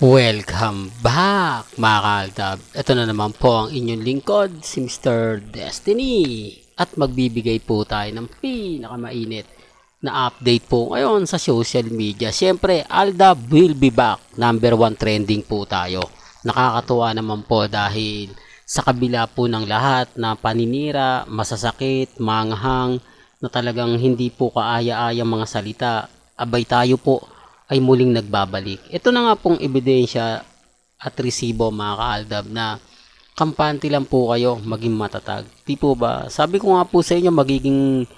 Welcome back mga kaaldab. Ito na naman po ang inyong lingkod, si Mr. Destiny. At magbibigay po tayo ng pinakamainit na update po ngayon sa social media. Siyempre, Aldab will be back. Number 1 trending po tayo. Nakakatuwa naman po dahil sa kabila po ng lahat na paninira, masasakit, manghang, na talagang hindi po kaaya-aya mga salita, abay tayo po ay muling nagbabalik. Ito na nga pong ebidensya at resibo mga kaaldab na kampante lang po kayo maging matatag. Di po ba? Sabi ko nga po sa inyo magiging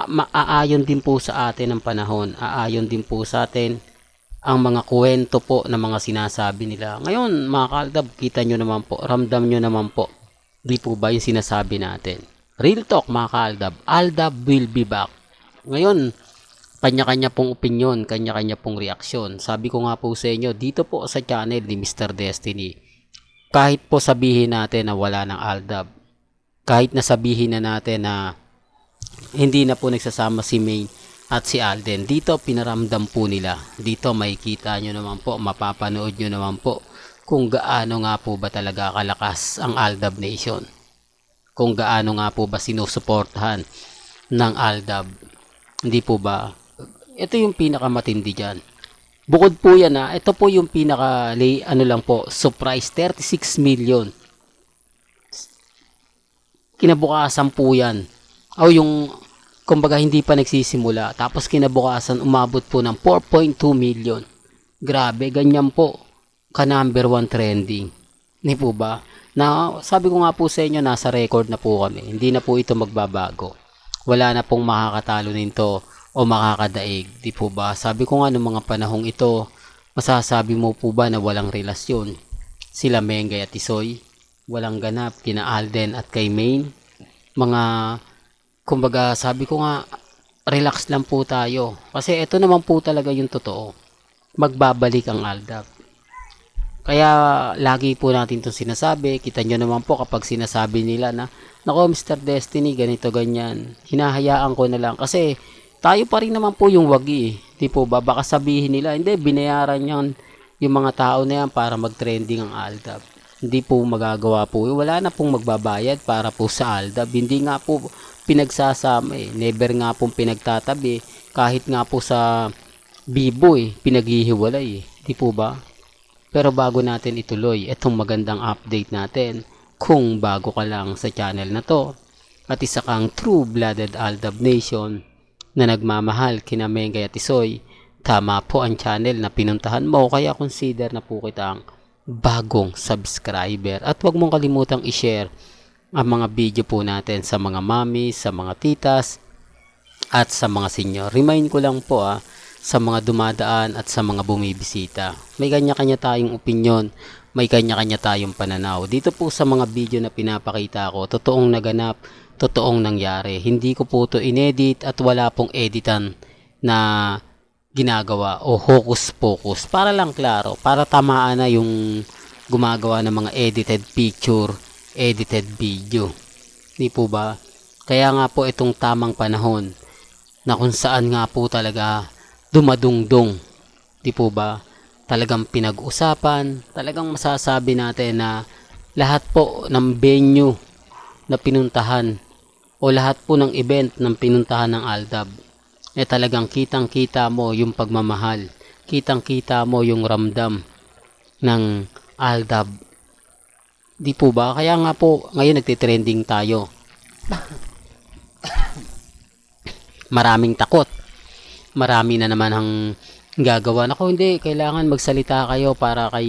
maaayon din po sa atin ang panahon. Aayon din po sa atin ang mga kwento po na mga sinasabi nila. Ngayon mga kaaldab, kita nyo naman po, ramdam nyo naman po. Di po ba yung sinasabi natin? Real talk mga kaaldab, Aldab will be back. Ngayon, kanya-kanya pong opinion, kanya-kanya pong reaksyon. Sabi ko nga po sa inyo, dito po sa channel ni Mr. Destiny, kahit po sabihin natin na wala ng Aldab, kahit na sabihin na natin na hindi na po nagsasama si Main at si Alden, dito pinaramdam po nila. Dito makikita nyo naman po, mapapanood nyo naman po kung gaano nga po ba talaga kalakas ang Aldab Nation. Kung gaano nga po ba sinusuportahan ng Aldab. Hindi po ba? Ito yung pinakamatindi dyan. Bukod po yan ito po yung pinaka lang po, surprise 36 million. Kinabukasan po yan. O yung kumbaga hindi pa nagsisimula. Tapos kinabukasan umabot po ng 4.2 million. Grabe, ganyan po ka number 1 trending. Hindi po ba? Na sabi ko nga po sa inyo, nasa record na po kami. Hindi na po ito magbabago. Wala na pong makakatalo nito o makakadaig, di po ba? Sabi ko nga noong mga panahong ito, masasabi mo po ba na walang relasyon? Sila Mengay at Tisoy, walang ganap kina Alden at kay Main. Mga, kumbaga sabi ko nga, relax lang po tayo. Kasi ito naman po talaga yung totoo. Magbabalik ang Aldab. Kaya lagi po natin itong sinasabi. Kita nyo naman po kapag sinasabi nila na, nako Mr. Destiny, ganito ganyan. Hinahayaan ko na lang. Kasi tayo pa rin naman po yung wagi. Di po ba? Baka sabihin nila, hindi, binayaran yan yung mga tao na yan para mag-trending ang Aldab. Hindi po magagawa po. Wala na pong magbabayad para po sa Aldab. Hindi nga po pinagsasama Never nga pong pinagtatabi. Kahit nga po sa Bibo pinaghihiwalay Di po ba? Pero bago natin ituloy itong magandang update natin, kung bago ka lang sa channel na to, at isa kang true-blooded Aldab Nation, na nagmamahal kina Mengay at Tisoy, tama po ang channel na pinuntahan mo, kaya consider na po kitang bagong subscriber. At huwag mong kalimutang i-share ang mga video po natin sa mga mami, sa mga titas, at sa mga senior. Remind ko lang po sa mga dumadaan at sa mga bumibisita. May kanya-kanya tayong opinion, may kanya-kanya tayong pananaw. Dito po sa mga video na pinapakita ko, totoong naganap, totoong nangyari. Hindi ko po ito inedit at wala pong editan na ginagawa o hocus pocus. Para lang klaro, para tamaan na yung gumagawa ng mga edited picture, edited video. Di po ba? Kaya nga po itong tamang panahon na kung saan nga po talaga dumadungdong. Di po ba? Talagang pinag-usapan, talagang masasabi natin na lahat po ng venue na pinuntahan o lahat po ng event ng pinuntahan ng Aldab talagang kitang-kita mo yung pagmamahal, kitang-kita mo yung ramdam ng Aldab. Di po ba? Kaya nga po ngayon nagtitrending tayo. Maraming takot, marami na naman ang gagawa. Ako hindi, kailangan magsalita kayo para kay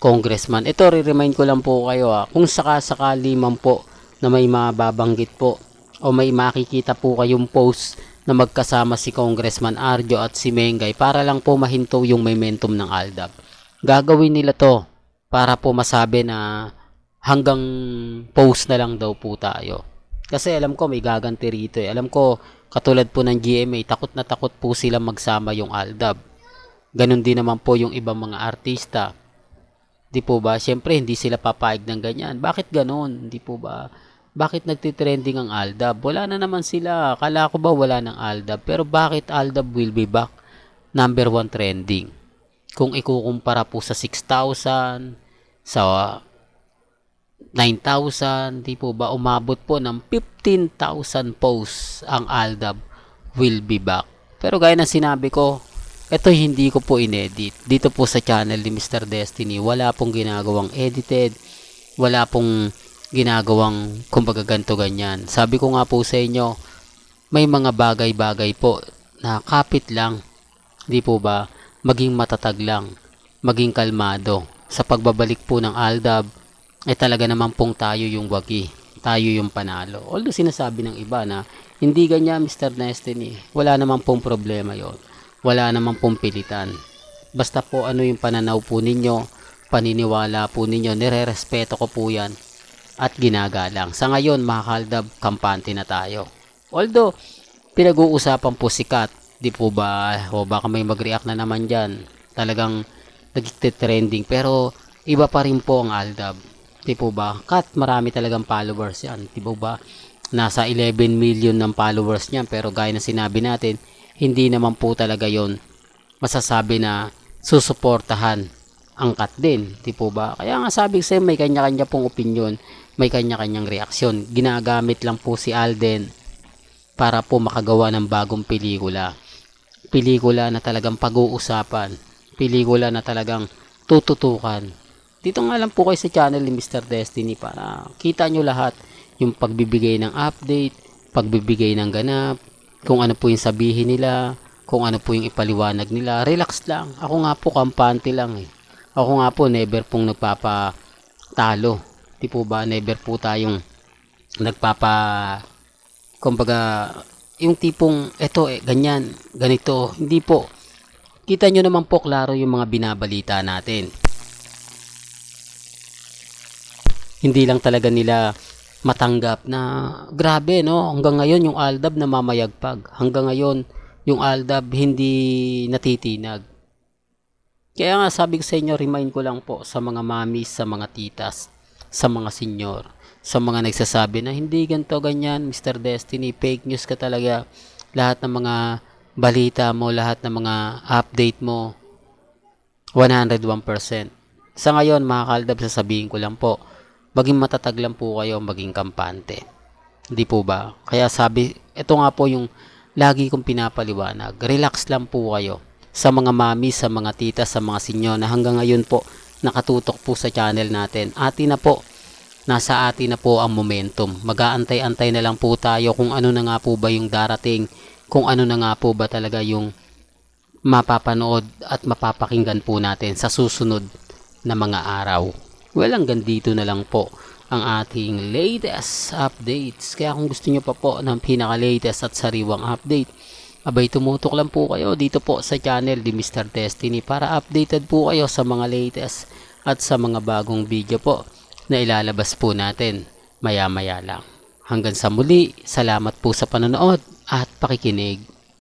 congressman. Ito, re-remind ko lang po kayo kung sakasakali man po na may mababanggit po o may makikita po kayong post na magkasama si Congressman Arjo at si Mengay para lang po mahinto yung momentum ng Aldab. Gagawin nila to para po masabi na hanggang post na lang daw po tayo. Kasi alam ko may gaganti rito Alam ko katulad po ng GMA, takot na takot po sila magsama yung Aldab. Ganon din naman po yung ibang mga artista. Di po ba? Siyempre hindi sila papayag ng ganyan. Bakit ganon? Di po ba? Bakit nagtitrending ang Aldab? Wala na naman sila. Kala ko ba wala ng Aldab? Pero bakit Aldab will be back? Number 1 trending. Kung ikukumpara po sa 6,000, sa 9,000, di po ba umabot po ng 15,000 posts ang Aldab will be back. Pero gaya ng sinabi ko, ito hindi ko po inedit. Dito po sa channel ni Mr. Destiny, wala pong ginagawang edited, wala pong ginagawang kumbaga ganto ganyan. Sabi ko nga po sa inyo, may mga bagay-bagay po na kapit lang, di po ba, maging matatag lang, maging kalmado. Sa pagbabalik po ng Aldab, ay talaga naman pong tayo yung wagi, tayo yung panalo. Although sinasabi ng iba na hindi ganyan Mr. Destiny, wala naman pong problema yon, wala naman pong pilitan. Basta po ano yung pananaw po ninyo, paniniwala po ninyo, nire-respeto ko po yan at ginagalang. Sa ngayon mga Kaaldab, kampante na tayo. Although pinag-uusapan po si Kat, di po ba, o baka may mag-react na naman dyan, talagang nag-trending, pero iba pa rin po ang Aldab, di po ba? Kat, marami talagang followers yan, di po ba? Nasa 11 million ng followers niyan, pero gaya na sinabi natin, hindi naman po talaga yon masasabi na susuportahan ang Kat din, di po ba? Kaya nga sabi ko may kanya-kanya pong opinion, may kanya-kanyang reaksyon. Ginagamit lang po si Alden para po makagawa ng bagong pelikula. Pelikula na talagang pag-uusapan, pelikula na talagang tututukan. Dito nga lang po kayo sa channel ni Mr. Destiny para kita nyo lahat yung pagbibigay ng update, pagbibigay ng ganap, kung ano po yung sabihin nila, kung ano po yung ipaliwanag nila. Relax lang. Ako nga po kampante lang eh. Ako nga po never pong nagpapatalo. Di po ba, never po tayong kumbaga yung tipong eto ganyan, ganito. Hindi po. Kita nyo naman po klaro yung mga binabalita natin. Hindi lang talaga nila matanggap na grabe no, hanggang ngayon yung Aldab na mamayagpag. Hanggang ngayon yung Aldab hindi natitinag. Kaya nga sabi ko sa inyo, remind ko lang po sa mga mamis, sa mga titas, sa mga senyor, sa mga nagsasabi na hindi ganito ganyan Mr. Destiny, fake news ka talaga. Lahat ng mga balita mo, lahat ng mga update mo 101%. Sa ngayon mga Kaaldab, sasabihin ko lang po, maging matatag lang po kayo, maging kampante. Hindi po ba? Kaya sabi, ito nga po yung lagi kong pinapaliwanag. Relax lang po kayo. Sa mga mami, sa mga tita, sa mga senyor na hanggang ngayon po nakatutok po sa channel natin. Nasa atin na po ang momentum. Mag-aantay-antay na lang po tayo kung ano na nga po ba yung darating, kung ano na nga po ba talaga yung mapapanood at mapapakinggan po natin sa susunod na mga araw. Well, hanggang dito na lang po ang ating latest updates. Kaya kung gusto nyo pa po ng pinaka-latest at sariwang update, abay tumutok lang po kayo dito po sa channel ni Mr. Destiny para updated po kayo sa mga latest at sa mga bagong video po na ilalabas po natin maya-maya lang. Hanggang sa muli, salamat po sa panonood at pakikinig.